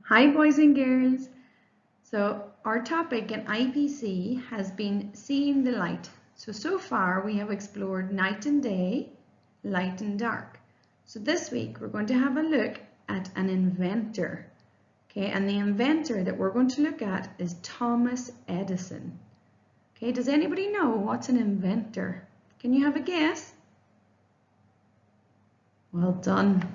Hi boys and girls. So our topic in IPC has been seeing the light. So far we have explored night and day, light and dark. So this week we're going to have a look at an inventor. Okay, and the inventor that we're going to look at is Thomas Edison. Okay, does anybody know what's an inventor? Can you have a guess? Well done.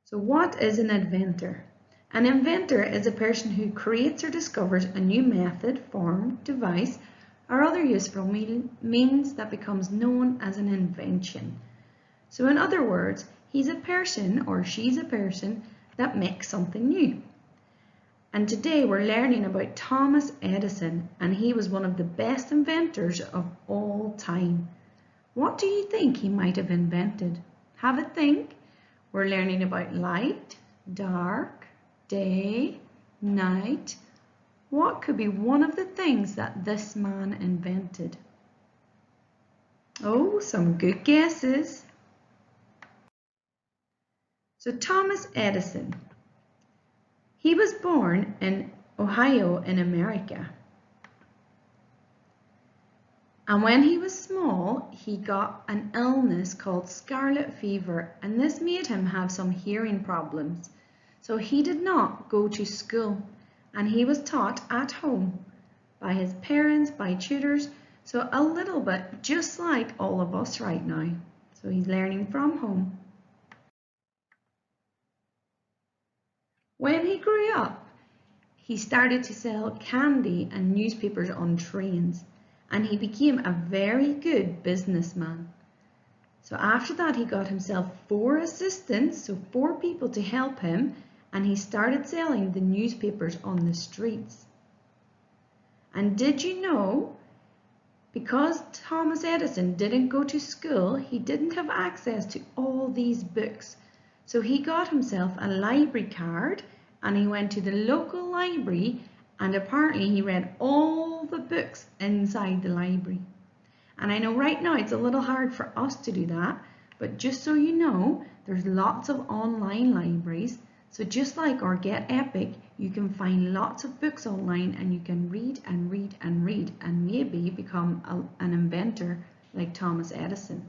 So what is an inventor? An inventor is a person who creates or discovers a new method, form, device, or other useful means that becomes known as an invention. So in other words, he's a person or she's a person that makes something new. And today we're learning about Thomas Edison, and he was one of the best inventors of all time. What do you think he might have invented? Have a think. We're learning about light, dark, day, night. What could be one of the things that this man invented? Oh, some good guesses. So Thomas Edison, he was born in Ohio in America. And when he was small, he got an illness called scarlet fever, and this made him have some hearing problems. So he did not go to school, and he was taught at home by his parents, by tutors, so a little bit just like all of us right now. So he's learning from home. When he grew up, he started to sell candy and newspapers on trains, and he became a very good businessman. So after that, he got himself 4 assistants, so 4 people to help him, and he started selling the newspapers on the streets. And did you know, because Thomas Edison didn't go to school, he didn't have access to all these books. So he got himself a library card, and he went to the local library, and apparently he read all the books inside the library. And I know right now it's a little hard for us to do that, but just so you know, there's lots of online libraries. So just like our Get Epic, you can find lots of books online, and you can read and read and read and maybe become an inventor like Thomas Edison.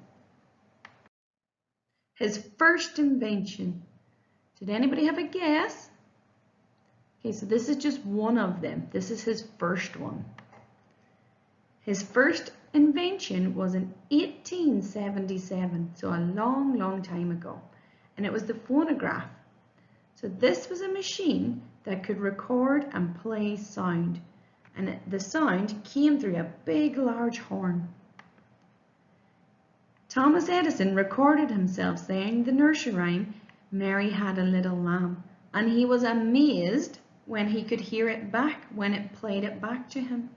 His first invention. Did anybody have a guess? Okay, so this is just one of them. This is his first one. His first invention was in 1877, so a long, long time ago, and it was the phonograph. So this was a machine that could record and play sound, and the sound came through a big, large horn. Thomas Edison recorded himself saying the nursery rhyme, "Mary had a little lamb," and he was amazed when he could hear it back, when it played it back to him.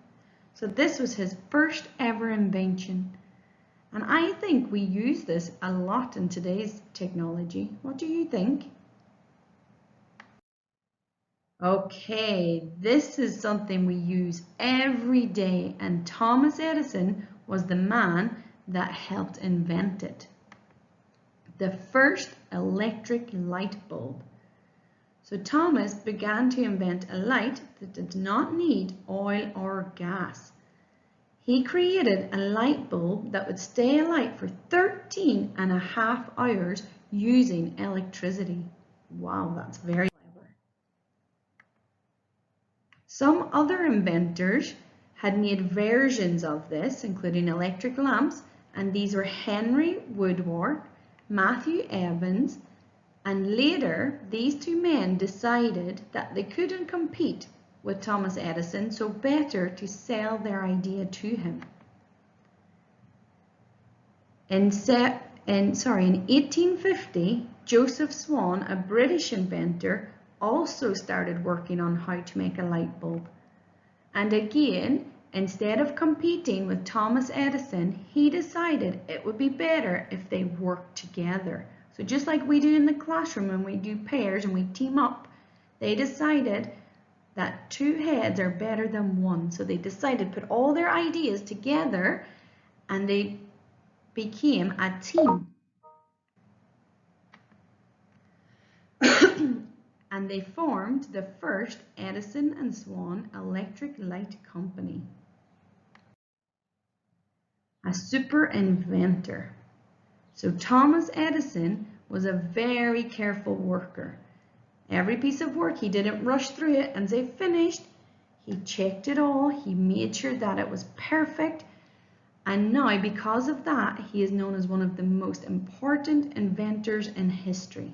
So this was his first ever invention. And I think we use this a lot in today's technology. What do you think? Okay, this is something we use every day, and Thomas Edison was the man that helped invent it. The first electric light bulb. So Thomas began to invent a light that did not need oil or gas. He created a light bulb that would stay alight for 13.5 hours using electricity. Wow, that's very clever. Some other inventors had made versions of this, including electric lamps, and these were Henry Woodward, Matthew Evans, and later, these 2 men decided that they couldn't compete with Thomas Edison, so better to sell their idea to him. In 1850, Joseph Swan, a British inventor, also started working on how to make a light bulb. And again, instead of competing with Thomas Edison, he decided it would be better if they worked together. So just like we do in the classroom when we do pairs and we team up, they decided that 2 heads are better than 1. So they decided to put all their ideas together, and they became a team. and they formed the first Edison and Swan electric light company. A super inventor. So Thomas Edison was a very careful worker. Every piece of work, he didn't rush through it and say finished. He checked it all, he made sure that it was perfect, and now because of that, he is known as one of the most important inventors in history.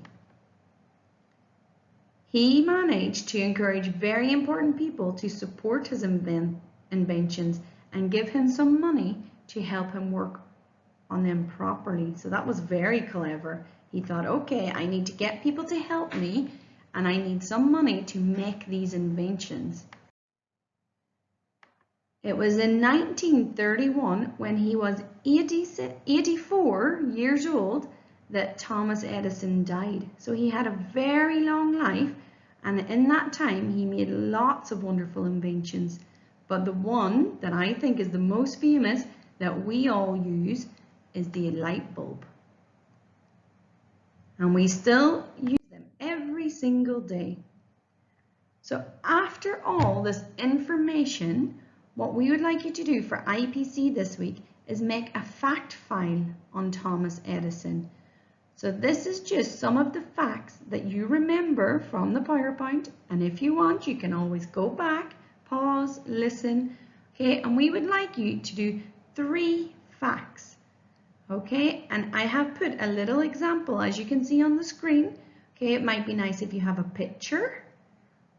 He managed to encourage very important people to support his inventions and give him some money to help him work on them properly. So that was very clever. He thought, okay, I need to get people to help me and I need some money to make these inventions. It was in 1931, when he was 84 years old, that Thomas Edison died. So he had a very long life, and in that time he made lots of wonderful inventions. But the one that I think is the most famous that we all use is the light bulb. And we still use them every single day. So after all this information, what we would like you to do for IPC this week is make a fact file on Thomas Edison. So this is just some of the facts that you remember from the PowerPoint, and if you want, you can always go back, pause, listen, okay? And we would like you to do 3 facts, okay? And I have put a little example, as you can see on the screen, okay? It might be nice if you have a picture,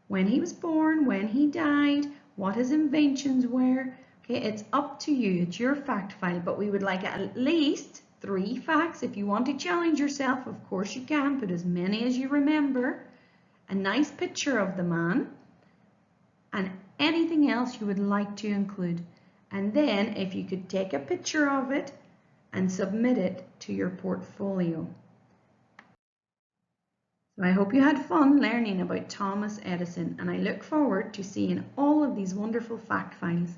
when he was born, when he died, what his inventions were. Okay, it's up to you, it's your fact file, but we would like at least 3 facts. If you want to challenge yourself, of course you can, put as many as you remember, a nice picture of the man, and anything else you would like to include. And then if you could take a picture of it and submit it to your portfolio. So I hope you had fun learning about Thomas Edison, and I look forward to seeing all of these wonderful fact files.